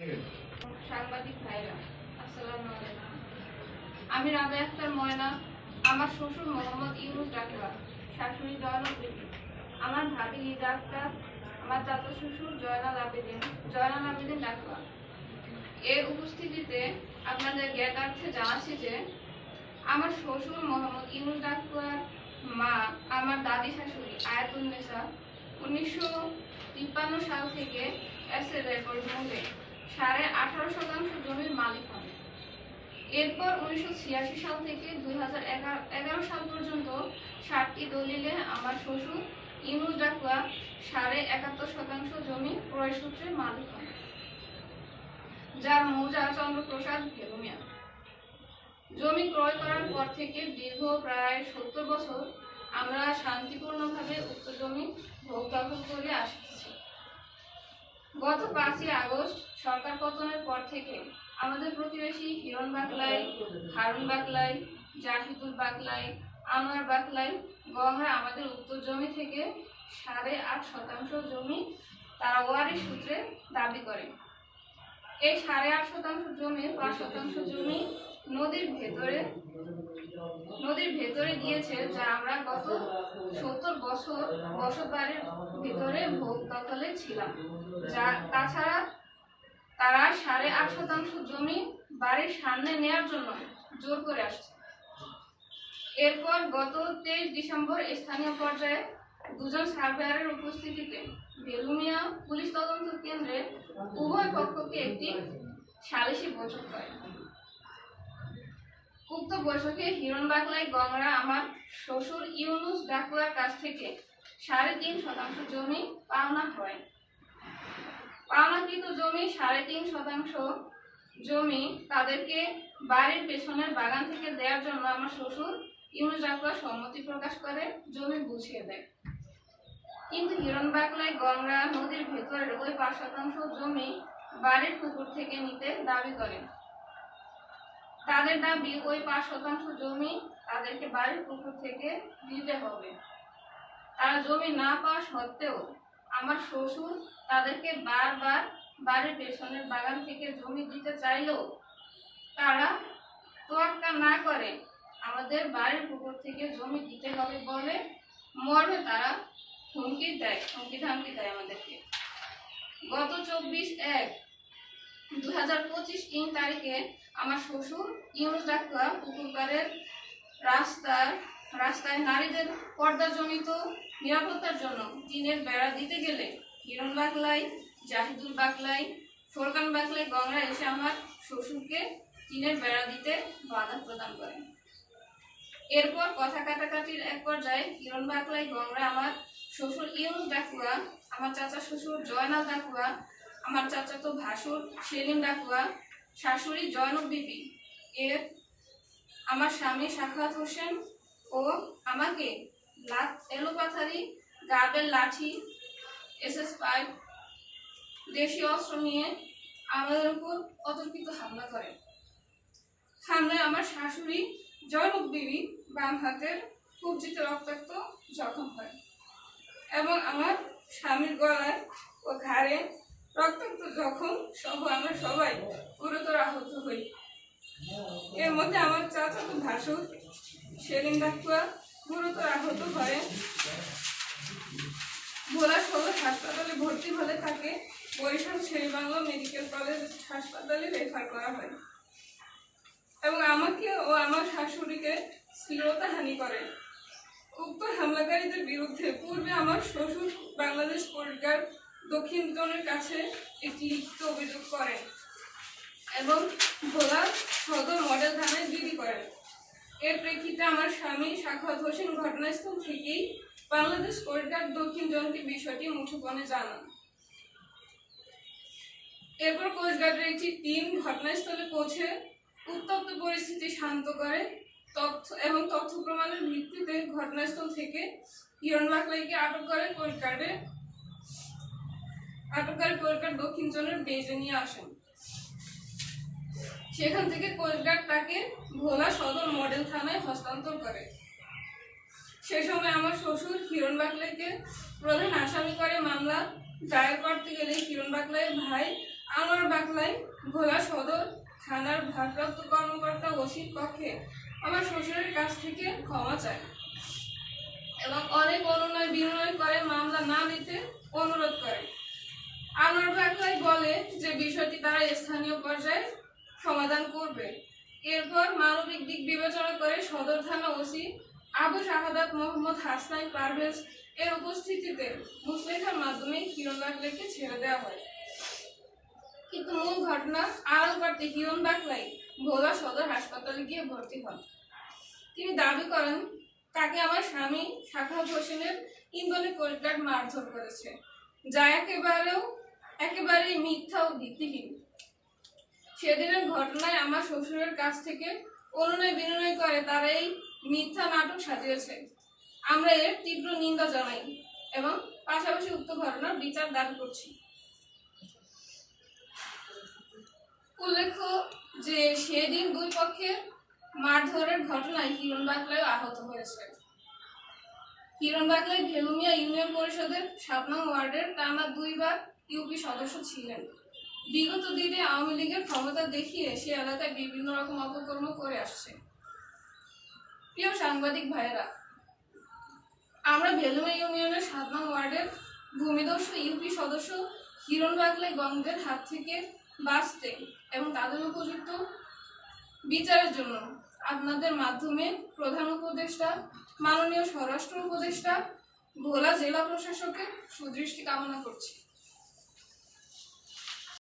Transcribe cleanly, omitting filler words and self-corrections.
সাংবাদিক ভাইরা, আসসালামু আলাইকুম। আমি রাবেয়া আক্তার ময়না। আমার শ্বশুর মোহাম্মদ ইউনুস ডাকওয়া, শাশুড়ি জয়নব বিবি, আমার ভাবি লিজা আক্তার, আমার চাচা শ্বশুর জয়নাল আবেদিন ডাকওয়া। এর উপস্থিতিতে আপনাদের জ্ঞাতার্থে জানাচ্ছি যে আমার শ্বশুর মোহাম্মদ ইউনুস ডাকওয়ার মা, আমার দাদি শাশুড়ি আয়াতুন্নেসা 1953 সাল থেকে এসের রেকর্ড মূল্যে 18.5% জমির মালিক হন। এরপর 1986 সাল থেকে 2011 সাল পর্যন্ত 7টি দলিলে আমার শ্বশুর ইউনুস ডাকওয়া 71.5% জমি ক্রয় সূত্রে মালিক হন, যার মৌজা চন্দ্রপ্রসাদ ভেলুমিয়া। জমি ক্রয় করার পর থেকে দীর্ঘ প্রায় 70 বছর আমরা শান্তিপূর্ণভাবে উক্ত জমি ভোগ দখল করে আসতেছি। গত 5ই আগস্ট সরকার পতনের পর থেকে আমাদের প্রতিবেশী হিরণ বাকলাই, হারুন বাকলাই, জাহিদুল বাকলাই, আনোয়ার বাকলাই গংরা আমাদের উক্ত জমি থেকে 8.5% জমি তারা ওয়ারিশ সূত্রে দাবি করে। এই 8.5% জমির 5% জমি নদীর ভেতরে দিয়েছে, যা আমরা গত 70 বছর বসতবাড়ির ভিতরে ভোগ দখলে ছিলাম। তাছাড়া তারা 8.5% জমি বাড়ির সামনে নেয়ার জন্য জোর করে আসছে। এরপর গত 23 ডিসেম্বর স্থানীয় পর্যায়ে দুজন সার্ভেয়ারের উপস্থিতিতে ভেলুমিয়া পুলিশ তদন্ত কেন্দ্রে উভয় পক্ষকে একটি সালিশি বৈঠক করে। উক্ত বৈঠকে হিরণ বাকলাই গংরা আমার শ্বশুর ইউনুস ডাকওয়ার কাছ থেকে 3.5% জমি পাওনা হয়। পাওনাকৃত জমি 3.5% জমি তাদেরকে বাড়ির পেছনের বাগান থেকে দেওয়ার জন্য আমার শ্বশুর ইউনুস ডাকওয়া সম্মতি প্রকাশ করে জমি বুঝিয়ে দেয়। কিন্তু হিরণ বাকলাই গংরা নদীর ভেতরের ওই 5% জমি বাড়ির পুকুর থেকে নিতে দাবি করেন। তাদের দাবি ওই 5% জমি তাদেরকে বাড়ির পুকুর থেকে দিতে হবে। তারা জমি না পাওয়া সত্ত্বেও আমার শ্বশুর তাদেরকে বারবার বাড়ির পেছনের বাগান থেকে জমি দিতে চাইলেও তারা তোয়াক্কা না করে আমাদের বাড়ির পুকুর থেকে জমি দিতে হবে বলে মর্মে তারা হুমকি ধামকি দেয় আমাদেরকে। গত 24/1/2025 3 তারিখে আমার শ্বশুর ইউনুস ডাকওয়া পুকুর পাড়ের রাস্তায় নারীদের পর্দাজনিত নিরাপত্তার জন্য টিনের বেড়া দিতে গেলে হিরণ বাকলাই, জাহিদুল বাকলাই, ফোরকান বাকলাই গংরা এসে আমার শ্বশুরকে টিনের বেড়া দিতে বাধা প্রদান করেন। এরপর কথা কাটাকাটির এক পর্যায়ে হিরণ বাকলাই গংরা আমার শ্বশুর ইউনুস ডাকওয়া, আমার চাচা শ্বশুর জয়নাল ডাকওয়া, আমার চাচাতো ভাসুর সেলিম ডাকওয়া, শাশুড়ি জয়নব বিবি এর আমার স্বামী সাখাওয়াত হোসেন ও আমাকে এলোপাথারি, গাবের লাঠি, SS পাইপ, দেশীয় অস্ত্র নিয়ে আমাদের উপর অতর্কিত হামলা করে। হামলায় আমার শাশুড়ি জয়নব বিবি বাম হাতের কবজিতে রক্তাক্ত জখম হয় এবং আমার স্বামীর গলায় ও ঘাড়ে রক্তাক্ত জখম সহ আমরা সবাই গুরুতর আহত হই। এর মধ্যে আমার চাচাতো ভাসুর সেলিম ডাকওয়া গুরুতর আহত হয়ে ভোলা সদর হাসপাতালে ভর্তি হলে তাকে বরিশাল শেরেবাংলা মেডিকেল কলেজ হাসপাতালে রেফার করা হয় এবং আমাকে ও আমার শাশুড়িকে শ্লীলতাহানি করে। উক্ত হামলাকারীদের বিরুদ্ধে পূর্বে আমার শ্বশুর বাংলাদেশ কোস্টগার্ড দক্ষিণ জোনের কাছে একটি লিখিত অভিযোগ করেন এবং ভোলা সদর মডেল থানায় জিডি করেন। এর প্রেক্ষিতে আমার স্বামী সাখাওয়াত হোসেন ঘটনাস্থল থেকেই বাংলাদেশ কোস্টগার্ড দক্ষিণ জোনকে বিষয়টি মুঠোফোনে জানান। এরপর কোস্টগার্ডের একটি টিম ঘটনাস্থলে পৌঁছে উত্তপ্ত পরিস্থিতি শান্ত করে তথ্য প্রমাণের ভিত্তিতে ঘটনাস্থল থেকে হিরণ বাকলাইকে আটক করে কোস্টগার্ড দক্ষিণ জোনের বেজে নিয়ে আসেন। সেখান থেকে কোস্টগার্ড তাকে ভোলা সদর মডেল থানায় হস্তান্তর করে। সে সময় আমার শ্বশুর হিরণ বাকলাইকে প্রধান আসামি করে মামলা দায়ের করতে গেলে হিরণ বাকলাইয়ের ভাই আমার বাকলাই ভোলা সদর থানার ভারপ্রাপ্ত কর্মকর্তা ওসির পক্ষে আমার শ্বশুরের কাছ থেকে ক্ষমা চায় এবং অনেক অনুনয় বিনয় করে মামলা না নিতে অনুরোধ করে। আমার বাকলাই বলে যে বিষয়টি তারা স্থানীয় পর্যায়ে সমাধান করবে। এরপর মানবিক দিক বিবেচনা করে সদর থানা ওসি আবু শাহাদাত মোহাম্মদ হাসনাইন পারভেজ এর উপস্থিতিতে মুচলেখার মাধ্যমে হিরণ বাকলাইকে ছেড়ে দেওয়া হয়। কিন্তু মূল ঘটনা আড়াল করতে হিরণ বাকলাই ভোলা সদর হাসপাতালে গিয়ে ভর্তি হন। তিনি দাবি করেন তাকে আমার স্বামী সাখাওয়াত হোসেনের ইন্ধনে কোর্টগার্ড মারধর করেছে, যা একেবারেই মিথ্যা ও ভিত্তিহীন। সেদিনের ঘটনায় আমার শ্বশুরের কাছ থেকে অনুনয় বিনয় করে তারা এই মিথ্যা নাটক সাজিয়েছে। আমরা এর তীব্র নিন্দা জানাই এবং পাশাপাশি উক্ত ঘটনার বিচার দাবি করছি। উল্লেখ্য যে সেদিন দুই পক্ষের মারধরের ঘটনায় হিরণ বাকলাই আহত হয়েছে। হিরণ বাকলাই ভেলুমিয়া ইউনিয়ন পরিষদের ৭ নং ওয়ার্ডের টানা ২ বার ইউপি সদস্য ছিলেন। বিগত দিনে আওয়ামী লীগের ক্ষমতা দেখিয়ে সে এলাকায় বিভিন্ন রকম অপকর্ম করে আসছে। প্রিয় সাংবাদিক ভাইয়েরা, আমরা ভেলুমিয়া ইউনিয়নের ৭ নং ওয়ার্ডের ভূমিদস্যু ইউপি সদস্য হিরণ বাকলাই গঙ্গের হাত থেকে বাঁচতে এবং তাদের উপযুক্ত বিচারের জন্য আপনাদের মাধ্যমে প্রধান উপদেষ্টা, মাননীয় স্বরাষ্ট্র উপদেষ্টা, ভোলা জেলা প্রশাসকের সুদৃষ্টি কামনা করছি।